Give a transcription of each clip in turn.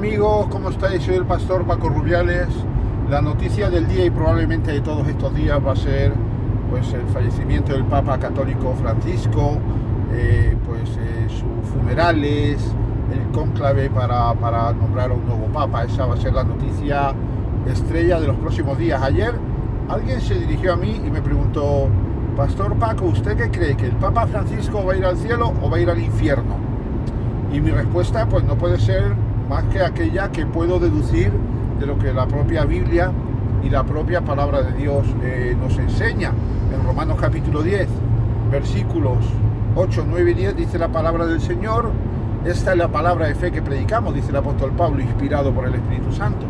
amigos, ¿cómo estáis? Soy el pastor Paco Rubiales. La noticia del día y probablemente de todos estos días va a ser pues el fallecimiento del Papa Católico Francisco, sus funerales, el cónclave para nombrar a un nuevo Papa. Esa va a ser la noticia estrella de los próximos días. Ayer alguien se dirigió a mí y me preguntó: Pastor Paco, ¿usted qué cree? ¿Que el Papa Francisco va a ir al cielo o va a ir al infierno? Y mi respuesta pues no puede ser más que aquella que puedo deducir de lo que la propia Biblia y la propia palabra de Dios nos enseña. En Romanos capítulo 10, versículos 8, 9 y 10 dice la palabra del Señor: esta es la palabra de fe que predicamos, dice el apóstol Pablo, inspirado por el Espíritu Santo,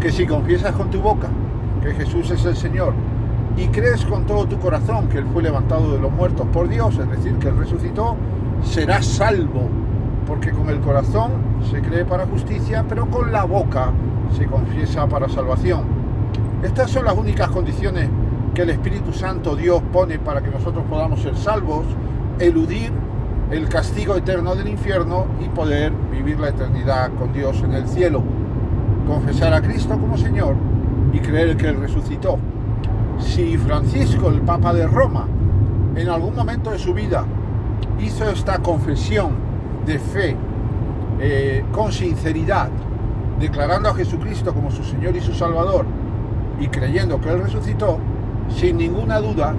que si confiesas con tu boca que Jesús es el Señor y crees con todo tu corazón que Él fue levantado de los muertos por Dios, es decir, que Él resucitó, serás salvo. Porque con el corazón se cree para justicia, pero con la boca se confiesa para salvación. Estas son las únicas condiciones que el Espíritu Santo, Dios, pone para que nosotros podamos ser salvos, eludir el castigo eterno del infierno y poder vivir la eternidad con Dios en el cielo. Confesar a Cristo como Señor y creer que Él resucitó. Si Francisco, el Papa de Roma, en algún momento de su vida hizo esta confesión de fe, con sinceridad, declarando a Jesucristo como su Señor y su Salvador y creyendo que Él resucitó, sin ninguna duda,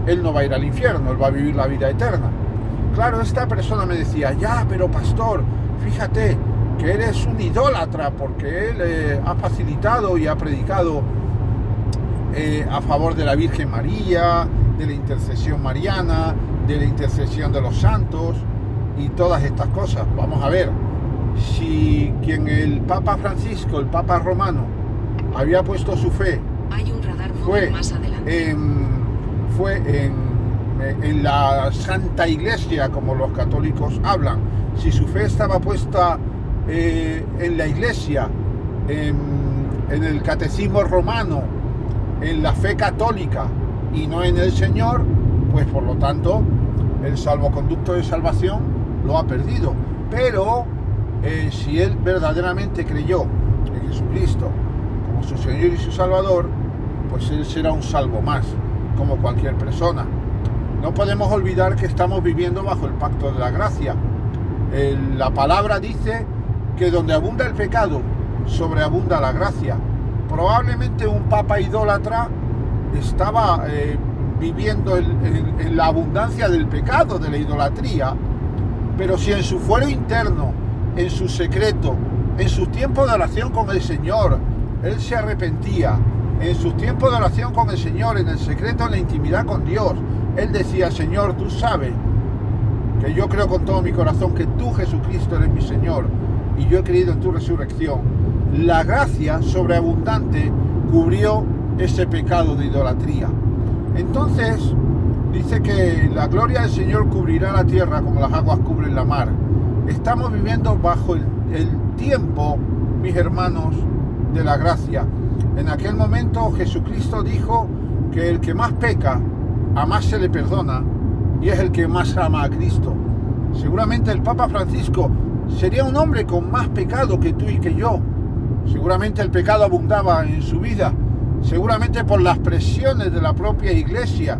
Él no va a ir al infierno, Él va a vivir la vida eterna. Claro, esta persona me decía: ya, pero pastor, fíjate que eres un idólatra, porque Él ha facilitado y ha predicado a favor de la Virgen María, de la intercesión mariana, de la intercesión de los santos y todas estas cosas. Vamos a ver, si quien el Papa Francisco, el Papa romano, había puesto su fe, hay un radar fue más adelante. en la Santa Iglesia, como los católicos hablan, si su fe estaba puesta en la Iglesia, en el catecismo romano, en la fe católica y no en el Señor, pues por lo tanto el salvoconducto de salvación lo ha perdido. Pero si él verdaderamente creyó en Jesucristo como su Señor y su Salvador, pues él será un salvo más, como cualquier persona. No podemos olvidar que estamos viviendo bajo el pacto de la gracia. La palabra dice que donde abunda el pecado, sobreabunda la gracia. Probablemente un papa idólatra estaba viviendo en la abundancia del pecado, de la idolatría. Pero si en su fuero interno, en su secreto, en sus tiempos de oración con el Señor, él se arrepentía, en sus tiempos de oración con el Señor, en el secreto, en la intimidad con Dios, él decía: Señor, tú sabes que yo creo con todo mi corazón que tú, Jesucristo, eres mi Señor, y yo he creído en tu resurrección. La gracia sobreabundante cubrió ese pecado de idolatría. Entonces dice que la gloria del Señor cubrirá la tierra como las aguas cubren la mar. Estamos viviendo bajo el tiempo, mis hermanos, de la gracia. En aquel momento Jesucristo dijo que el que más peca, a más se le perdona, y es el que más ama a Cristo. Seguramente el Papa Francisco sería un hombre con más pecado que tú y que yo. Seguramente el pecado abundaba en su vida, seguramente por las presiones de la propia Iglesia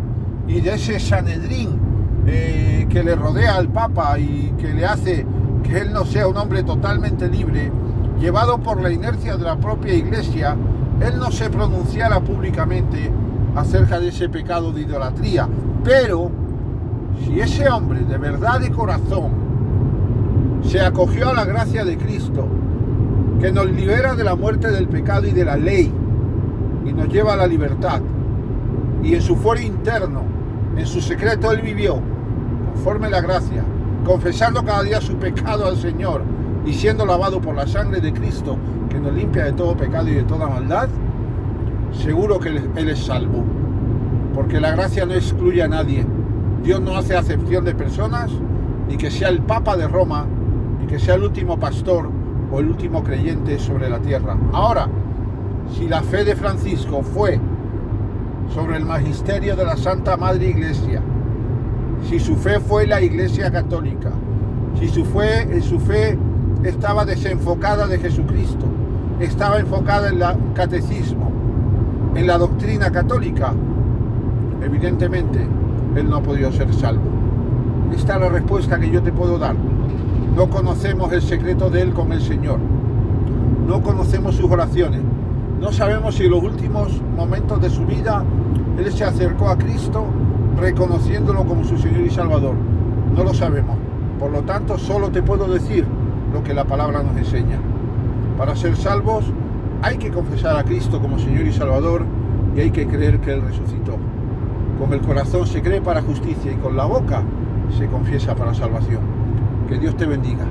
y de ese Sanedrín que le rodea al Papa y que le hace que él no sea un hombre totalmente libre, llevado por la inercia de la propia Iglesia, él no se pronunciara públicamente acerca de ese pecado de idolatría. Pero si ese hombre de verdad y corazón se acogió a la gracia de Cristo, que nos libera de la muerte del pecado y de la ley y nos lleva a la libertad, y en su fuero interno, en su secreto, él vivió conforme a la gracia, confesando cada día su pecado al Señor y siendo lavado por la sangre de Cristo, que nos limpia de todo pecado y de toda maldad, seguro que él es salvo, porque la gracia no excluye a nadie. Dios no hace acepción de personas, ni que sea el Papa de Roma, ni que sea el último pastor o el último creyente sobre la tierra. Ahora, si la fe de Francisco fue sobre el magisterio de la Santa Madre Iglesia, si su fe fue la Iglesia Católica, si su fe estaba desenfocada de Jesucristo, estaba enfocada en el catecismo, en la doctrina católica, evidentemente él no ha podido ser salvo. Esta es la respuesta que yo te puedo dar. No conocemos el secreto de él con el Señor, no conocemos sus oraciones, no sabemos si en los últimos momentos de su vida él se acercó a Cristo reconociéndolo como su Señor y Salvador. No lo sabemos. Por lo tanto, solo te puedo decir lo que la palabra nos enseña. Para ser salvos hay que confesar a Cristo como Señor y Salvador y hay que creer que Él resucitó. Con el corazón se cree para justicia y con la boca se confiesa para salvación. Que Dios te bendiga.